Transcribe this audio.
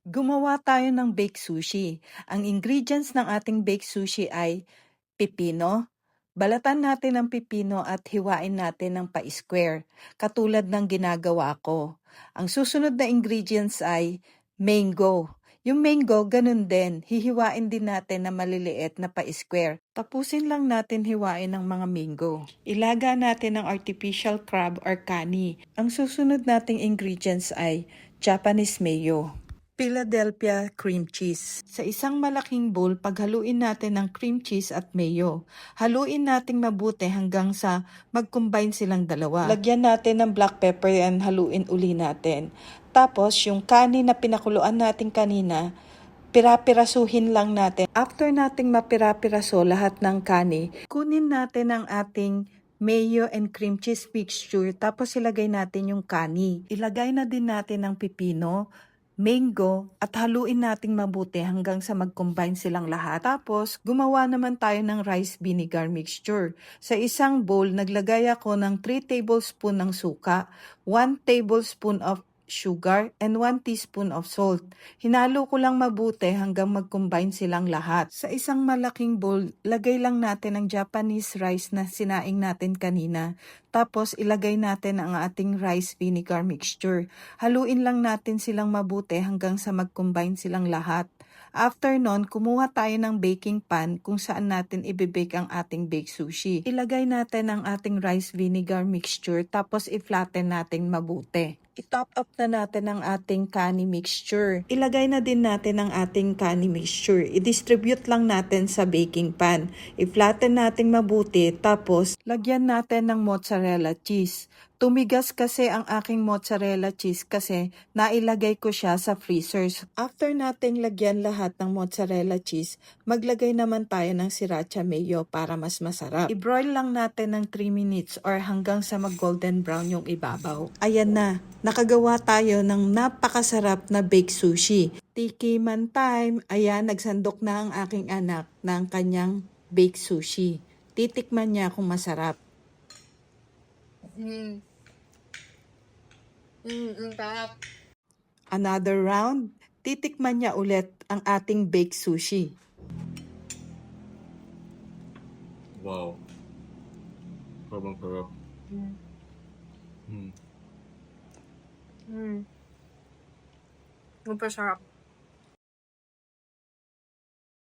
Gumawa tayo ng baked sushi. Ang ingredients ng ating baked sushi ay pipino. Balatan natin ang pipino at hiwain natin ng pa-square, katulad ng ginagawa ko. Ang susunod na ingredients ay mango. Yung mango, ganun din. Hihiwain din natin na maliliit na pa-square. Tapusin lang natin hiwain ng mga mango. Ilaga natin ang artificial crab or kani. Ang susunod nating ingredients ay Japanese mayo. Philadelphia cream cheese. Sa isang malaking bowl, paghaluin natin ng cream cheese at mayo. Haluin nating mabuti hanggang sa mag-combine silang dalawa. Lagyan natin ng black pepper and haluin uli natin. Tapos, yung kanin na pinakuluan natin kanina, pirapirasuhin lang natin. After nating mapirapiraso lahat ng kani, kunin natin ang ating mayo and cream cheese mixture, tapos ilagay natin yung kani. Ilagay na din natin ang pipino, mango, at haluin nating mabuti hanggang sa mag-combine silang lahat. Tapos, gumawa naman tayo ng rice vinegar mixture. Sa isang bowl, naglagay ako ng 3 tablespoon ng suka, 1 tablespoon of sugar, and 1 teaspoon of salt. Hinalo ko lang mabuti hanggang mag-combine silang lahat. Sa isang malaking bowl, lagay lang natin ang Japanese rice na sinaing natin kanina. Tapos, ilagay natin ang ating rice vinegar mixture. Haluin lang natin silang mabuti hanggang sa mag-combine silang lahat. After nun, kumuha tayo ng baking pan kung saan natin ibibake ang ating baked sushi. Ilagay natin ang ating rice vinegar mixture, tapos i-flatten natin mabuti. I-top up na natin ang ating kani mixture. Ilagay na din natin ang ating kani mixture. I-distribute lang natin sa baking pan. I-flatten natin mabuti, tapos lagyan natin ng mozzarella cheese. Tumigas kasi ang aking mozzarella cheese kasi nailagay ko siya sa freezers. After nating lagyan lahat ng mozzarella cheese, maglagay naman tayo ng sriracha mayo para mas masarap. I-broil lang natin ng 3 minutes or hanggang sa mag-golden brown yung ibabaw. Ayan na, nakagawa tayo ng napakasarap na baked sushi. Tikiman time! Ayan, nagsandok na ang aking anak ng kanyang baked sushi. Titikman niya kung masarap. Ang sarap. Another round, titikman niya ulit ang ating baked sushi. Wow. Sobrang sarap. Super sarap.